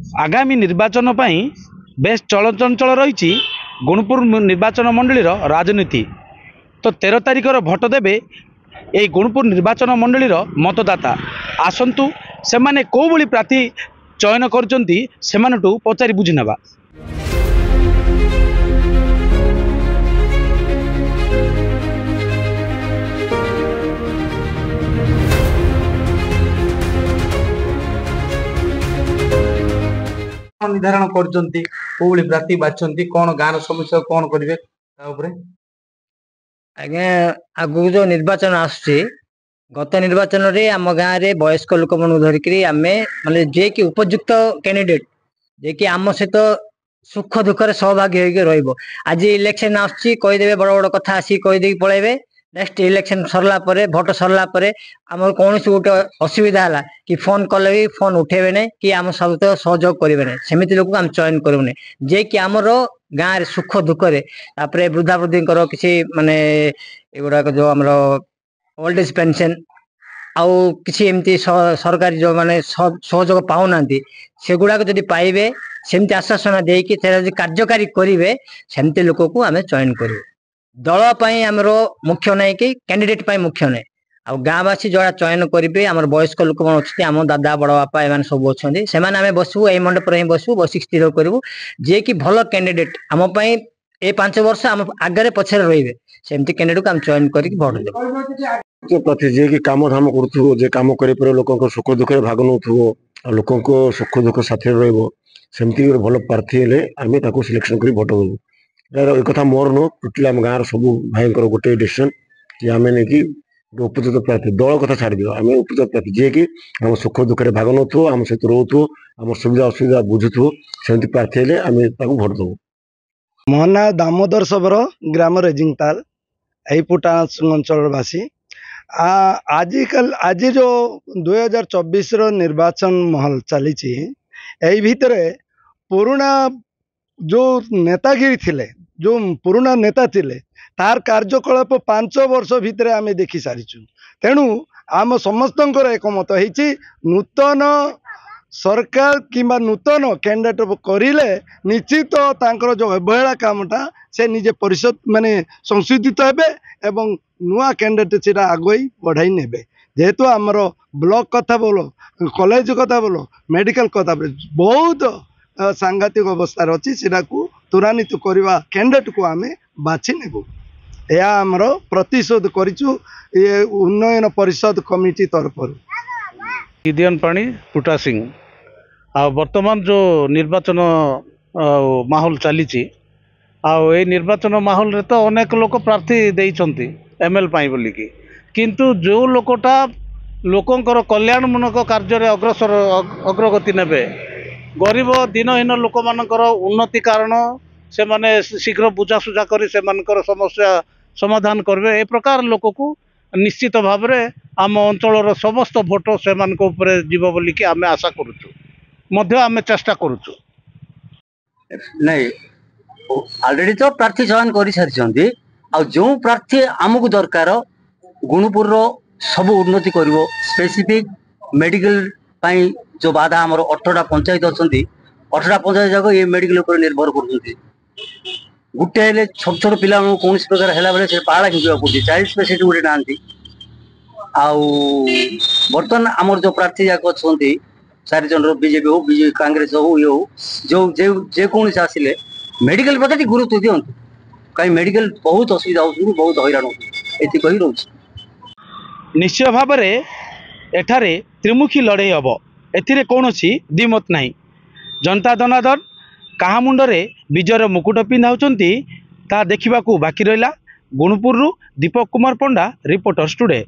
आगामी निर्वाचन पई बेस चलचंचल रही गुणपुर निर्वाचन मंडलीर राजनीति। तो 13 तारिखर भोट देवे ये गुणपुर निर्वाचन मंडलीर मतदाता आसंतु से माने को भली प्रार्थी चयन करचंती सेमानटू पचारि बुझी नेबा। निर्धारण करचंती को भली प्रार्थी बाछंती कोन गांर समस्या कोन करिवे ता ऊपर आगे आगु जो निर्वाचन आसुची गत निर्वाचन रे आम गाँव रे वयस्क लोक मन धरिकरी आमे माने जे कि उपयुक्त कैंडिडेट जे कि आम सहित सुख दुख रे सहभागी होके रहइबो। आज इलेक्शन आसुची कहि देबे बड़ बड़ कथा आसी कहि देई पळेबे। नेक्स्ट इलेक्शन सरला परे भोट सरला परे आम कौन गोटे असुविधा है कि फोन कले भी फोन उठेबे नहीं कि आम सब सहयोग करेंगे नहीं सेमती लोक आम चयन करूँ जे कि आमर गाँव रे सुख दुख रे तापरे वृद्धा वृद्धि किसी माने एगुड़ाक जो आमर ओल्ड एज पेंशन आउ किसी एमती सरकारी जो माने सहयोग पाऊना से गुड़ाक जदि पाइबे सेमती आश्वासन देकी कार्यकारी करेंगे सेमती लोक को आम चयन करूँ। दल आमर मुख्य ना कि कैंडिडेट मुख्य ना आ गाँववासी जो चयन करेंगे आम वयस्क लोक आम दादा बड़ बापा एम सब अच्छा से बसबू यही मंडप में बसबू बसिक स्थिर करूँ जे कि भल कैंडिडेट आम ए 5 वर्ष आम आगे पछे रे सेमती कैंडिडेट को आम चयन कर भोट देव प्रति जे कि काम धाम कर काम कर लोक सुख दुख भाग नौ लोक सुख दुख साथी रमती भल प्रार्थी हेले आम सिलेक्शन कर भोट देवु। एक कथा मोर नो टोटली आम गाँव सब भाई गोटे डिसीजन कि आम नहीं कि उपयुक्त प्रार्थी दल कथा छाड़ दियो आम उपयुक्त प्रार्थी जे कि आम सुख दुख भाग नौ आम सहित रोथु आम सुविधा असुविधा बुझुथु सेमती प्रार्थी हेले आम भोट देवु। मो ना दामोदर सबर ग्राम रेजिंगताल एपुटा अंचलवासी आजिकल आज जो 2024 निर्वाचन महल चली यही भितर पुराना जो नेतागिरी थिले जो पुराना नेता थिले तार कार्यकलाप 5 वर्ष भितर आम देखी सारीचु। तेणु आम समस्त एकमत होती नूतन सरकार किंबा नूतन कैंडिडेट करिले निश्चित तांकर जो अवहेला कामटा से निजे परिषद माने संशोधित हेबे एवं नुआ कैंडिडेट से आगई बढ़ाई नेबे। जेहेतु आमर ब्लॉक कथा बोलो कॉलेज कथा बोलो मेडिकल कथा बहुत सांघातिक अवस्था अच्छी से त्वरान्वित करवा कैंडिडेट को आम बाछि नेबु। यह आमर प्रतिशोध करिचु ये उन्नयन परिषद कमिटी तरफ गिदियन पानी पुटा सिंह आ वर्तमान जो निर्वाचन माहौल चली निर्वाचन माहौल रे तो अनेक लोक प्रार्थी देइछंती एमएल पाई बोलिकी किंतु जो लोकटा लोकंकर कल्याणमूलक कार्य रे अग्रसर अग्रगति नेबे गरीब दिनहीन लोक मानकर उन्नति कारण से माने शीघ्र बुझासुझा करी से मानकर समस्या समाधान करबे ए प्रकार लोक को निश्चित भाव में आम अंचल समस्त भोट से जीव बोलिकी आम आशा करुचु मध्य आम चेष्टा करुचु। नहीं ऑलरेडी तो प्रार्थी चयन कर सारी आ जो प्रार्थी आमको दरकार गुणपुर सब उन्नति कर स्पेसिफिक मेडिकल पाई जो बाधा आमर 18टा पंचायत अच्छा 18टा पंचायत जाक ये मेडिकल पर निर्भर कर गोटे छोट छोट पिला कौन प्रकार है बेले से पाड़ा खिंचा पड़े चाइल्ड स्पेसिलिटी गोटे ना बर्तमान आमर जो प्रार्थी जाक अच्छा 4 जन बीजेपी हो बीजेपी कांग्रेस हो ये हो जो जेकोसी आसिले मेडिकल प्रति गुरुत्व दिंतु कहीं मेडिकल बहुत असुविधा हो बहुत हैरान होती रोच। निश्चय भाव में एठारे त्रिमुखी लड़े हम एथिरे कौनसी द्विमत नहीं। जनता जनार्दन कहा मुंडरे विजयर मुकुट पिंधाउचंती ता देखिबाकू बाकी रहिला। गुणपुर दीपक कुमार पंडा रिपोर्टर्स टुडे।